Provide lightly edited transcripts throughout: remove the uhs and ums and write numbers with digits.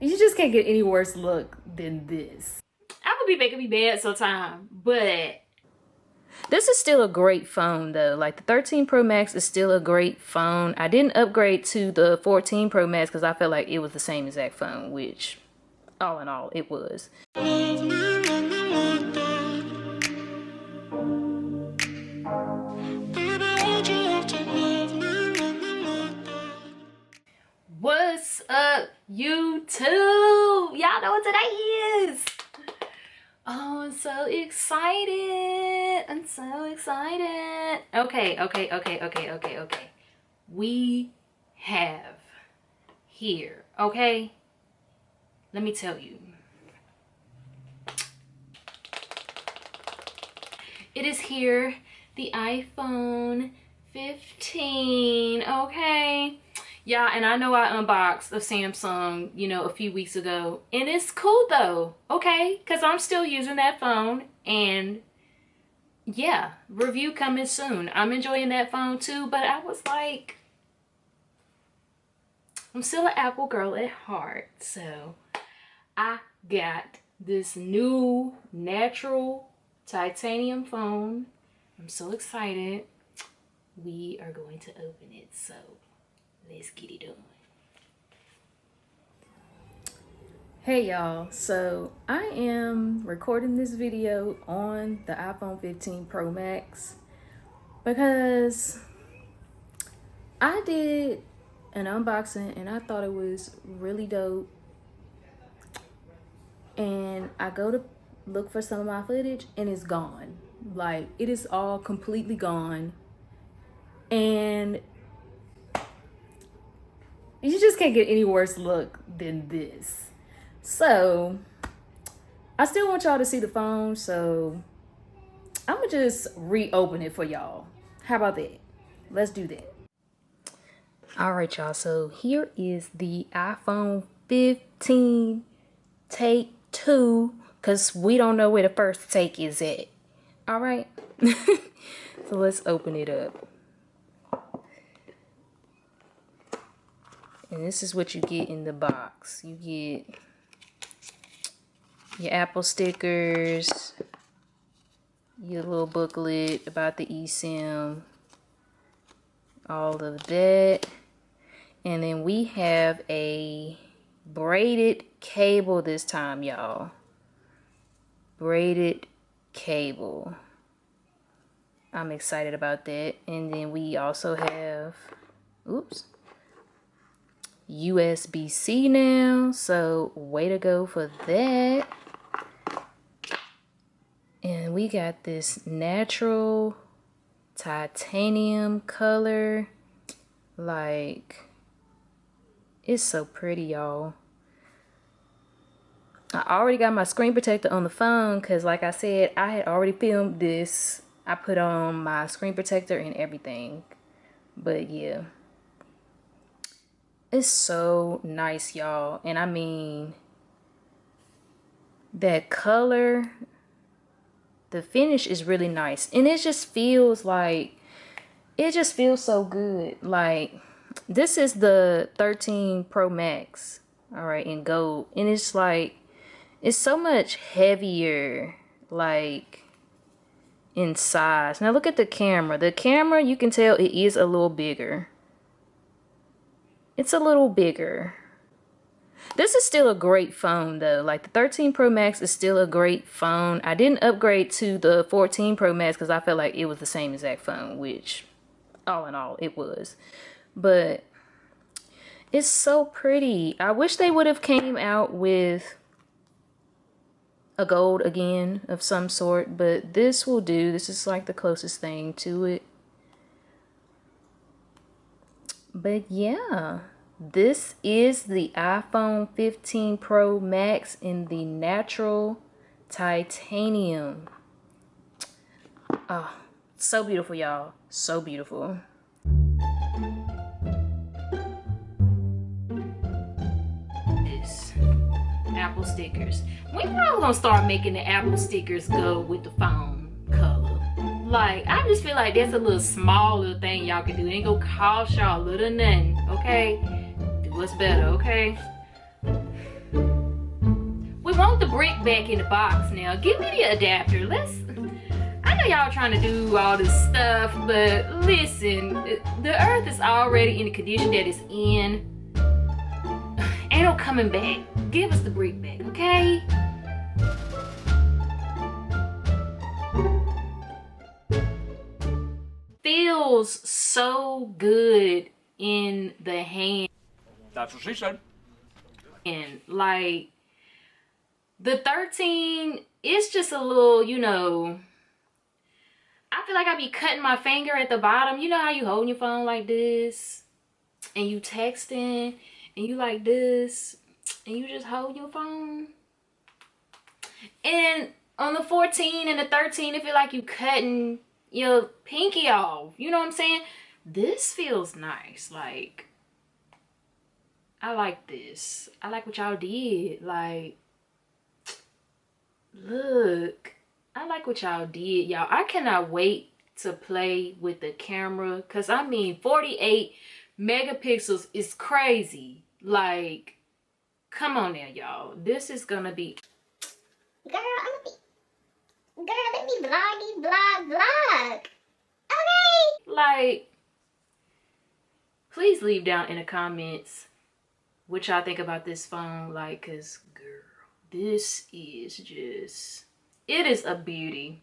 You just can't get any worse look than this. Apple be making me mad sometimes, but this is still a great phone though. Like the 13 Pro Max is still a great phone. I didn't upgrade to the 14 Pro Max because I felt like it was the same exact phone, which all in all it was. what's up, YouTube? Y'all know what today is. Oh, I'm so excited. I'm so excited. Okay. We have here, okay? Let me tell you. It is here, the iPhone 15, okay? Yeah, and I know I unboxed a Samsung, you know, a few weeks ago. And it's cool though, okay? Because I'm still using that phone. And yeah, review coming soon. I'm enjoying that phone too. But I was like, I'm still an Apple girl at heart. So I got this new natural titanium phone. I'm so excited. We are going to open it. So let's get it done. Hey y'all, so I am recording this video on the iPhone 15 Pro Max because I did an unboxing and I thought it was really dope, and I go to look for some of my footage and it's gone. Like, it is all completely gone, and you just can't get any worse look than this. So I still want y'all to see the phone, so I'm gonna just reopen it for y'all. How about that? Let's do that. All right, y'all, so here is the iPhone 15 take 2, because we don't know where the first take is at. All right. So let's open it up. And this is what you get in the box. You get your Apple stickers, your little booklet about the eSIM, all of that. And then we have a braided cable this time, y'all. Braided cable. I'm excited about that. And then we also have, oops, USB-C now, so way to go for that. And we got this natural titanium color. Like, it's so pretty, y'all. I already got my screen protector on the phone because, like I said, I had already filmed this. I put on my screen protector and everything. But yeah, it's so nice, y'all. And I mean, that color, the finish is really nice. And it just feels like, it just feels so good. Like, this is the 13 Pro Max, all right, in gold. And it's like, it's so much heavier, like, in size. Now look at the camera. The camera, you can tell it is a little bigger. It's a little bigger. This is still a great phone though. Like, the 13 Pro Max is still a great phone. I didn't upgrade to the 14 Pro Max because I felt like it was the same exact phone, which all in all it was. But it's so pretty. I wish they would have came out with a gold again of some sort, but this will do. This is like the closest thing to it. But yeah, this is the iPhone 15 Pro Max in the natural titanium. Oh, so beautiful, y'all. So beautiful. Apple stickers. When y'all gonna start making the Apple stickers go with the phone color? Like, I just feel like that's a little small little thing y'all can do. It ain't gonna cost y'all little nothing, okay? Do what's better, okay? want the brick back in the box now. Give me the adapter. I know y'all trying to do all this stuff, but listen, the earth is already in the condition that it's in. Ain't no coming back. Give us the brick back, okay? Feels so good in the hand. That's what she said. And like the 13 is just a little, you know, I feel like I be cutting my finger at the bottom. You know how you holding your phone like this and you texting and you like this and you just hold your phone. And on the 14 and the 13, it feel like you cutting your pinky off. You know what I'm saying? This feels nice. Like, I like this. I like what y'all did. Like, look, I like what y'all did, y'all. I cannot wait to play with the camera, because I mean 48 megapixels is crazy. Like, come on now, y'all. This is gonna be, girl, let me vlog. Okay. like, please leave down in the comments what y'all think about this phone. Like, cause girl, this is just, it is a beauty.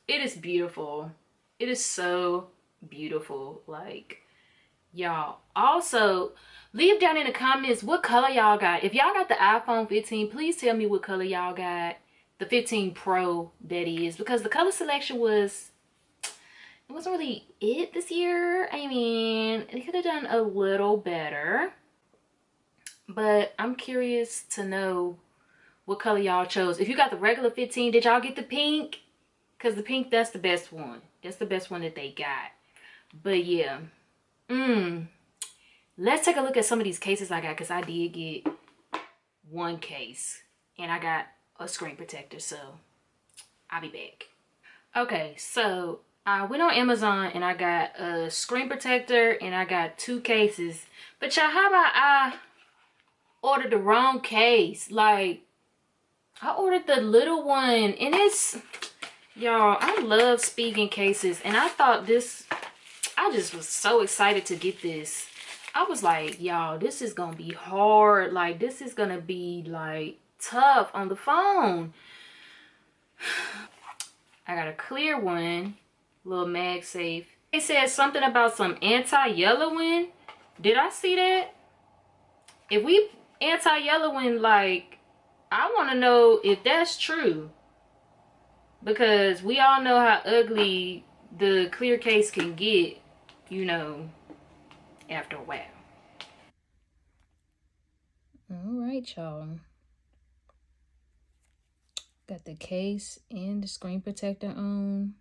It is beautiful. It is so beautiful. Like, y'all, also leave down in the comments what color y'all got. If y'all got the iPhone 15, please tell me what color y'all got. The 15 Pro, that is, because the color selection was, it wasn't really it this year. I mean, they could have done a little better, but I'm curious to know what color y'all chose. If you got the regular 15, did y'all get the pink? Because the pink, that's the best one. That's the best one that they got. But yeah. Let's take a look at some of these cases I got, because I did get one case. And I got a screen protector, so I'll be back. Okay, so I went on Amazon and I got a screen protector and I got 2 cases. But y'all, how about I ordered the wrong case? Like, I ordered the little one, and it's, y'all, I love Spigen cases, and I thought this, I just was so excited to get this. I was like, y'all, this is gonna be hard. Like, this is gonna be like tough on the phone. I got a clear one, little MagSafe. It said something about some anti-yellowing. Did I see that? If we anti-yellowing, like, I want to know if that's true, because we all know how ugly the clear case can get, you know, after a while. All right, y'all. Got the case and the screen protector on.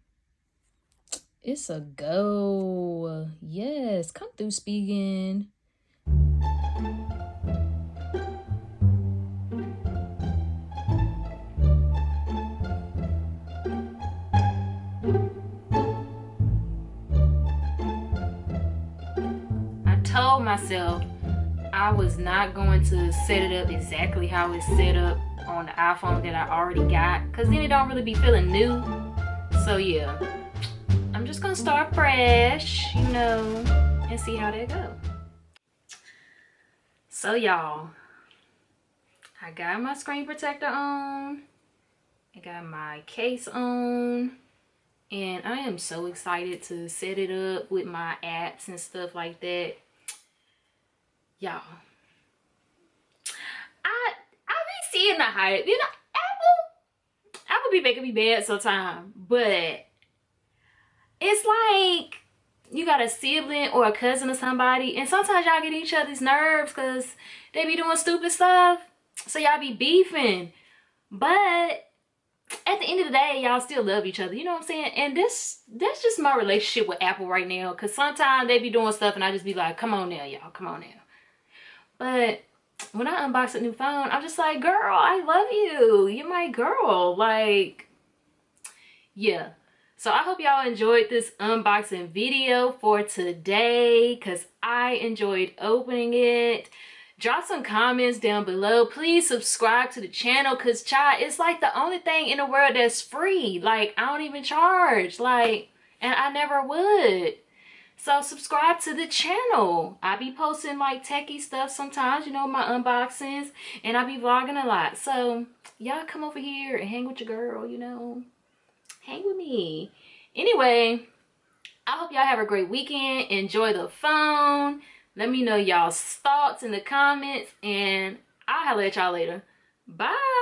It's a go. Yes, come through, Spigen. I told myself I was not going to set it up exactly how it's set up on the iPhone that I already got, because then it don't really be feeling new. So yeah, I'm just gonna start fresh, you know, and see how that go. So y'all, I got my screen protector on, I got my case on, and I am so excited to set it up with my apps and stuff like that. Y'all, I be seeing the hype. You know, Apple be making me mad sometimes, but it's like you got a sibling or a cousin or somebody, and sometimes y'all get each other's nerves because they be doing stupid stuff, so y'all be beefing. But at the end of the day, y'all still love each other, you know what I'm saying? And that's just my relationship with Apple right now, because sometimes they be doing stuff and I just be like, come on now, y'all, come on now. But when I unbox a new phone, I'm just like, girl, I love you. You're my girl. Like, yeah. So I hope y'all enjoyed this unboxing video for today, because I enjoyed opening it. Drop some comments down below. Please subscribe to the channel, because child, it's like the only thing in the world that's free. Like, I don't even charge. Like, and I never would. So subscribe to the channel. I be posting like techie stuff sometimes, you know, my unboxings, and I be vlogging a lot. So y'all come over here and hang with your girl, you know. Hang with me. Anyway, I hope y'all have a great weekend. Enjoy the phone. Let me know y'all's thoughts in the comments, and I'll holler at y'all later. Bye.